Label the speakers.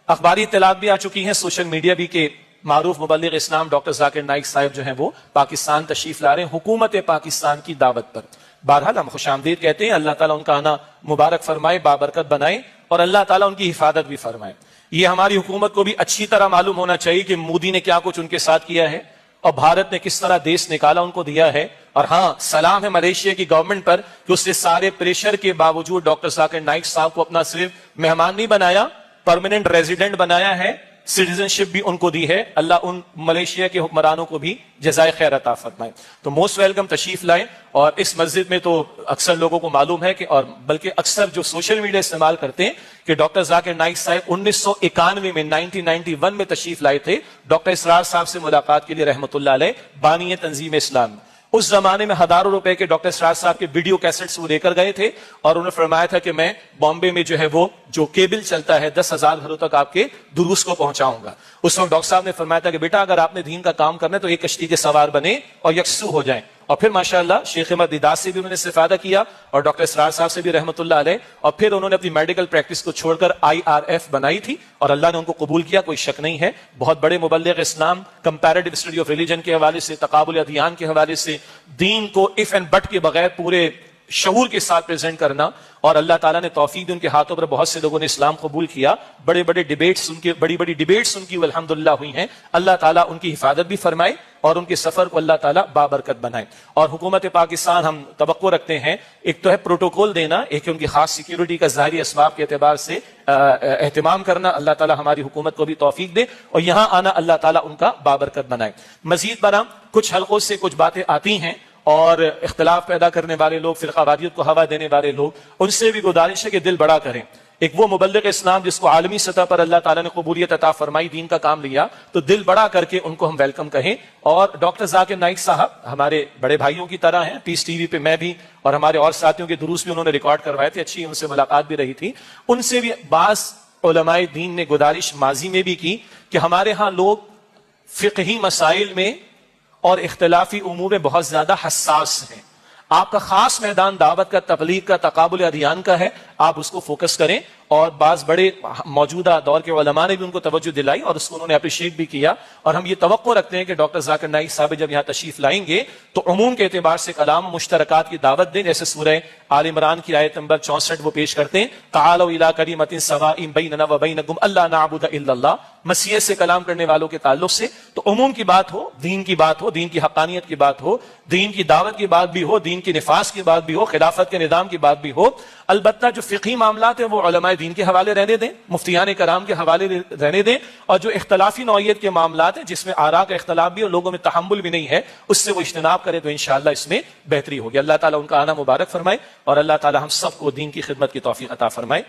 Speaker 1: اخباری اطلاعات بھی آ چکی ہیں، سوشل میڈیا بھی، کہ معروف مبلغ اسلام ڈاکٹر ذاکر نائک صاحب جو ہیں وہ پاکستان تشریف لا رہے ہیں حکومت پاکستان کی دعوت پر۔ بہرحال ہم خوش آمدید کہتے ہیں، اللہ تعالیٰ ان کا آنا مبارک فرمائے، بابرکت بنائے، اور اللہ تعالیٰ ان کی حفاظت بھی فرمائے۔ یہ ہماری حکومت کو بھی اچھی طرح معلوم ہونا چاہیے کہ مودی نے کیا کچھ ان کے ساتھ کیا ہے اور بھارت نے کس طرح دیش نکالا ان کو دیا ہے۔ اور ہاں، سلام ہے ملیشیا کی گورنمنٹ پر کہ اس نے سارے پریشر کے باوجود ڈاکٹر ذاکر نائک صاحب کو اپنا صرف مہمان نہیں بنایا، پرماننٹ ریزیڈنٹ بنایا ہے، سٹیزن شپ بھی ان کو دی ہے۔ اللہ ان ملیشیا کے حکمرانوں کو بھی جزائے خیر عطا فرمائے۔ تو موسٹ ویلکم، تشریف لائیں۔ اور اس مسجد میں تو اکثر لوگوں کو معلوم ہے کہ، اور بلکہ اکثر جو سوشل میڈیا استعمال کرتے ہیں، کہ ڈاکٹر ذاکر نائک صاحب 1991 میں 1991 میں تشریف لائے تھے ڈاکٹر اسرار صاحب سے ملاقات کے لیے رحمۃ اللہ علیہ، بانی تنظیم اسلام۔ اس زمانے میں ہزاروں روپے کے ڈاکٹر اسرار صاحب کے ویڈیو کیسٹس وہ لے کر گئے تھے، اور انہوں نے فرمایا تھا کہ میں بامبے میں جو ہے وہ جو کیبل چلتا ہے 10,000 گھروں تک آپ کے دروس کو پہنچاؤں گا۔ اس وقت ڈاکٹر صاحب نے فرمایا تھا کہ بیٹا اگر آپ نے دین کا کام کرنا ہے تو ایک کشتی کے سوار بنے اور یکسو ہو جائیں۔ اور پھر ماشاءاللہ شیخ احمد دیدار سے بھی انہوں نے استفادہ کیا، اور ڈاکٹر اسرار صاحب سے بھی رحمۃ اللہ علیہ، اور پھر انہوں نے اپنی میڈیکل پریکٹس کو چھوڑ کر IRF بنائی تھی، اور اللہ نے ان کو قبول کیا، کوئی شک نہیں ہے۔ بہت بڑے مبلغ اسلام، کمپیریٹو اسٹڈی آف ریلیجن کے حوالے سے، تقابل ادیان کے حوالے سے، دین کو اف اینڈ بٹ کے بغیر پورے شعور کے ساتھ پریزنٹ کرنا، اور اللہ تعالیٰ نے توفیق دی، ان کے ہاتھوں پر بہت سے لوگوں نے اسلام قبول کیا، بڑی بڑی ڈیبیٹس ان کی الحمدللہ ہوئی ہیں۔ اللہ تعالیٰ ان کی حفاظت بھی فرمائے اور ان کے سفر کو اللہ تعالیٰ بابرکت بنائے۔ اور حکومت پاکستان ہم توقع رکھتے ہیں، ایک تو ہے پروٹوکول دینا، ایک ہے ان کی خاص سیکیورٹی کا ظاہری اسباب کے اعتبار سے اہتمام کرنا، اللہ تعالیٰ ہماری حکومت کو بھی توفیق دے، اور یہاں آنا اللہ تعالیٰ ان کا بابرکت بنائے۔ مزید برآں کچھ حلقوں سے کچھ باتیں آتی ہیں، اور اختلاف پیدا کرنے والے لوگ، فرقہ واریت کو ہوا دینے والے لوگ، ان سے بھی گزارش ہے کہ دل بڑا کریں۔ ایک وہ مبلغ اسلام جس کو عالمی سطح پر اللہ تعالیٰ نے قبولیت عطا فرمائی، دین کا کام لیا، تو دل بڑا کر کے ان کو ہم ویلکم کہیں۔ اور ڈاکٹر ذاکر نائک صاحب ہمارے بڑے بھائیوں کی طرح ہیں، پیس ٹی وی پہ میں بھی اور ہمارے اور ساتھیوں کے دروس بھی انہوں نے ریکارڈ کروائے تھے، اچھی ان سے ملاقات بھی رہی تھی۔ ان سے بھی بعض علماء دین نے گزارش ماضی میں بھی کی کہ ہمارے ہاں لوگ فقہی مسائل میں اور اختلافی امور میں بہت زیادہ حساس ہیں۔ آپ کا خاص میدان دعوت کا، تبلیغ کا، تقابل ادیان کا ہے، آپ اس کو فوکس کریں۔ اور بعض بڑے موجودہ دور کے علماء نے بھی ان کو توجہ دلائی اور اس کو انہوں نے اپریشیٹ بھی کیا، اور ہم یہ توقع رکھتے ہیں کہ ڈاکٹر ذاکر نائک صاحب جب یہاں تشریف لائیں گے تو عموم کے اعتبار سے کلام مشترکات کی دعوت دیں، جیسے سورہ آل عمران کی آیت نمبر 64 وہ پیش کرتے ہیں، تعالوا الی کلمۃ سواء بیننا وبینکم الا نعبد الا اللہ، مسیحیت سے کلام کرنے والوں کے تعلق سے۔ تو عموم کی بات ہو، دین کی بات ہو، دین کی حقانیت کی بات ہو، دین کی دعوت کی بات بھی ہو، دین کی نفاذ کی بات بھی ہو، خلافت کے نظام کی بات بھی ہو۔ البتہ جو فقہی معاملات ہیں وہ علماء دین کے حوالے رہنے دیں، مفتیان کرام کے حوالے رہنے دیں، اور جو اختلافی نوعیت کے معاملات ہیں جس میں آراء کا اختلاف بھی اور لوگوں میں تحمل بھی نہیں ہے، اس سے وہ اجتناب کرے تو انشاءاللہ اس میں بہتری ہوگی۔ اللہ تعالیٰ ان کا آنا مبارک فرمائے، اور اللہ تعالیٰ ہم سب کو دین کی خدمت کی توفیق عطا فرمائے۔